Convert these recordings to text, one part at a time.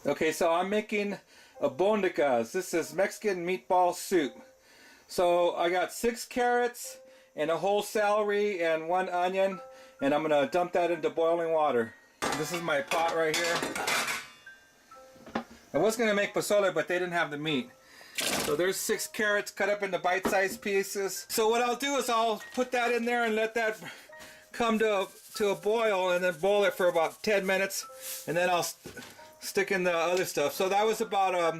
Okay, so I'm making Albondigas. This is Mexican meatball soup. So I got 6 carrots and a whole celery and 1 onion, and I'm gonna dump that into boiling water. This is my pot right here. I was gonna make pozole, but they didn't have the meat. So there's 6 carrots cut up into bite-sized pieces. So what I'll do is I'll put that in there and let that come to a boil, and then boil it for about 10 minutes, and then I'll stick in the other stuff. So that was about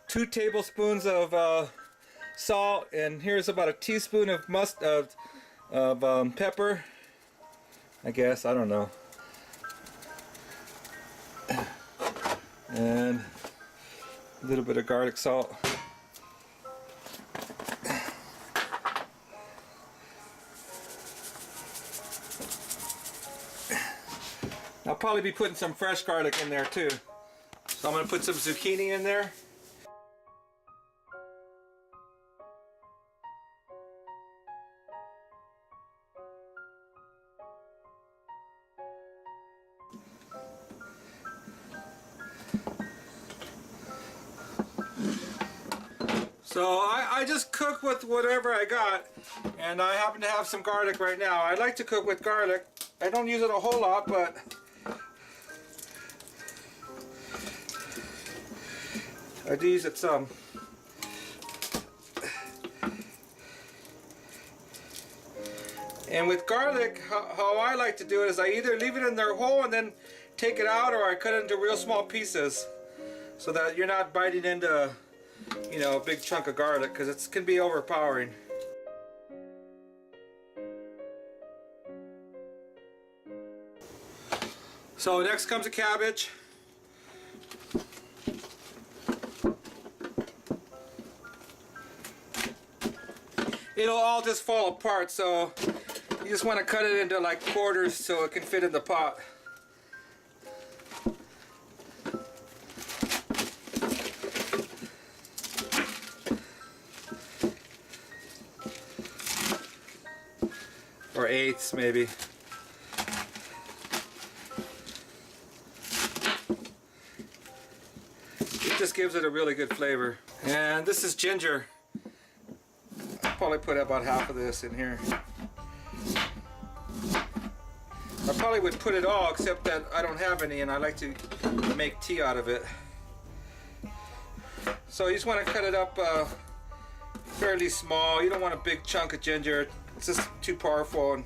2 tablespoons of salt, and here's about a teaspoon of pepper, I guess, I don't know, and a little bit of garlic salt. I'll probably be putting some fresh garlic in there too. So I'm going to put some zucchini in there. So I just cook with whatever I got, and I happen to have some garlic right now. I like to cook with garlic. I don't use it a whole lot, but I do use it some. And with garlic, how I like to do it is I either leave it in there whole and then take it out, or I cut it into real small pieces so that you're not biting into, you know, a big chunk of garlic, because it can be overpowering. So next comes a cabbage. It'll all just fall apart, so you just want to cut it into like quarters so it can fit in the pot. Or eighths maybe. It just gives it a really good flavor. And this is ginger. I'll probably put about half of this in here. I probably would put it all, except that I don't have any and I like to make tea out of it. So you just want to cut it up fairly small. You don't want a big chunk of ginger. It's just too powerful. And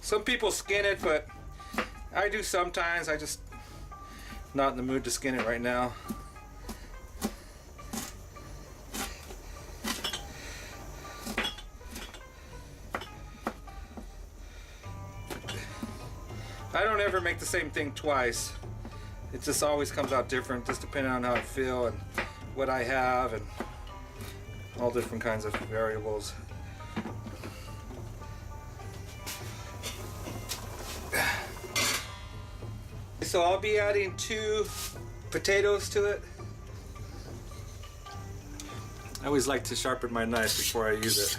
some people skin it, but I do sometimes. I just not in the mood to skin it right now. I don't ever make the same thing twice. It just always comes out different, just depending on how I feel and what I have and all different kinds of variables. So I'll be adding 2 potatoes to it. I always like to sharpen my knife before I use it.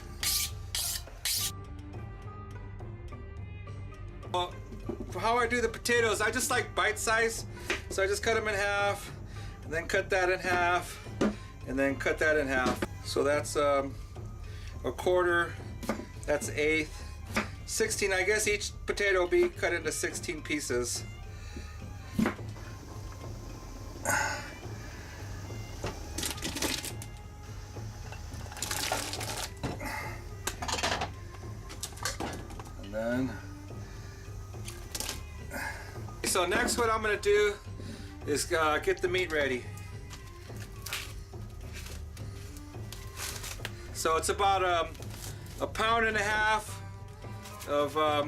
Well, for how I do the potatoes, I just like bite size. So I just cut them in half, and then cut that in half, and then cut that in half. So that's a quarter, that's 1/8. 16, I guess each potato will be cut into 16 pieces. And then, so next what I'm going to do is get the meat ready. So it's about 1.5 pounds of I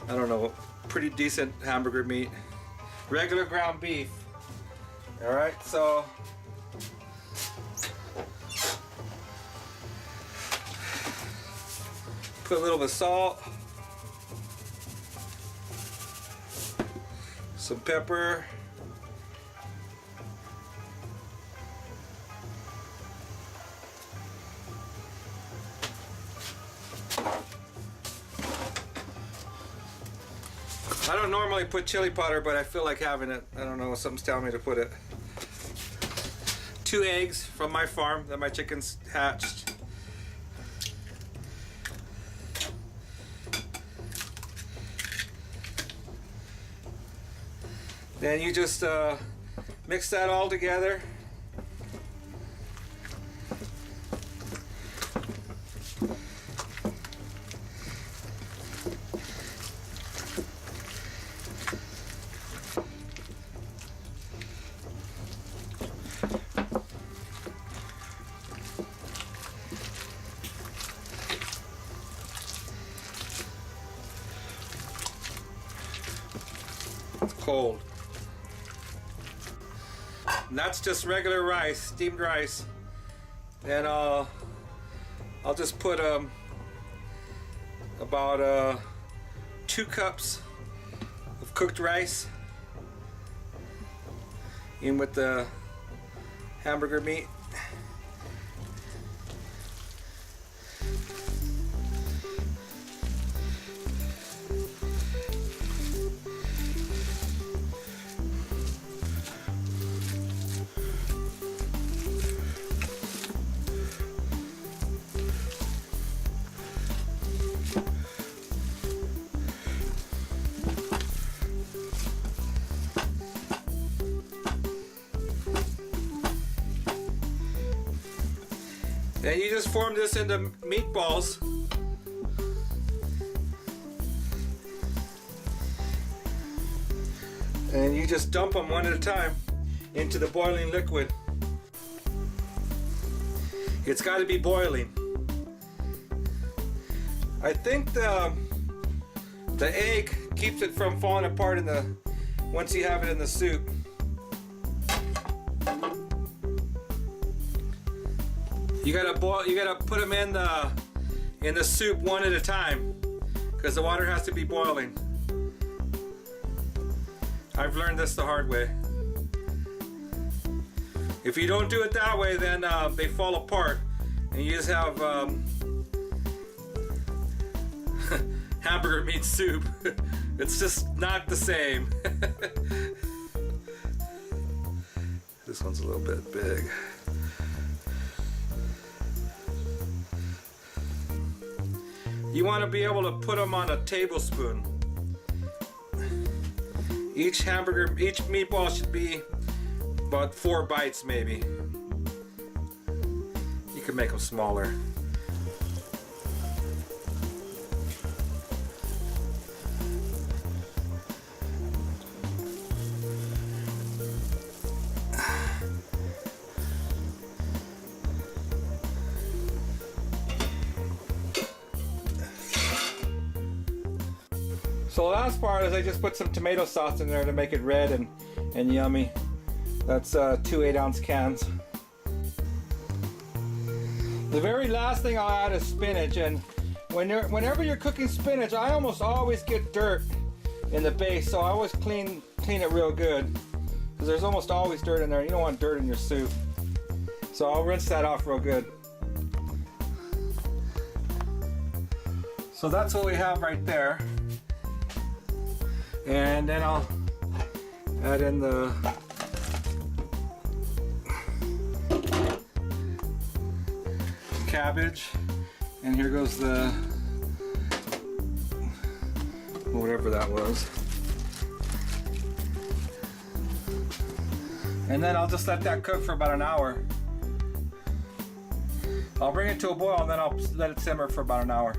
don't know, pretty decent hamburger meat, regular ground beef. All right, so put a little bit of salt, some pepper, I don't normally put chili powder, but I feel like having it. I don't know, something's telling me to put it. 2 eggs from my farm that my chickens hatched. Then you just mix that all together. It's cold. And that's just regular rice, steamed rice. And I'll just put about 2 cups of cooked rice in with the hamburger meat. And you just form this into meatballs. And you just dump them one at a time into the boiling liquid. It's got to be boiling. I think the egg keeps it from falling apart in the once you have it in the soup. You gotta put them in the soup one at a time because the water has to be boiling. I've learned this the hard way. If you don't do it that way, then they fall apart and you just have hamburger meat soup. It's just not the same. This one's a little bit big. You want to be able to put them on a tablespoon. Each meatball should be about 4 bites maybe. You can make them smaller. So the last part is I just put some tomato sauce in there to make it red and yummy. That's 2 8-ounce cans. The very last thing I'll add is spinach, and whenever you're cooking spinach, I almost always get dirt in the base, so I always clean it real good because there's almost always dirt in there. You don't want dirt in your soup, so I'll rinse that off real good. So that's what we have right there. And then I'll add in the cabbage, and here goes the whatever that was. And then I'll just let that cook for about an hour. I'll bring it to a boil and then I'll let it simmer for about an hour.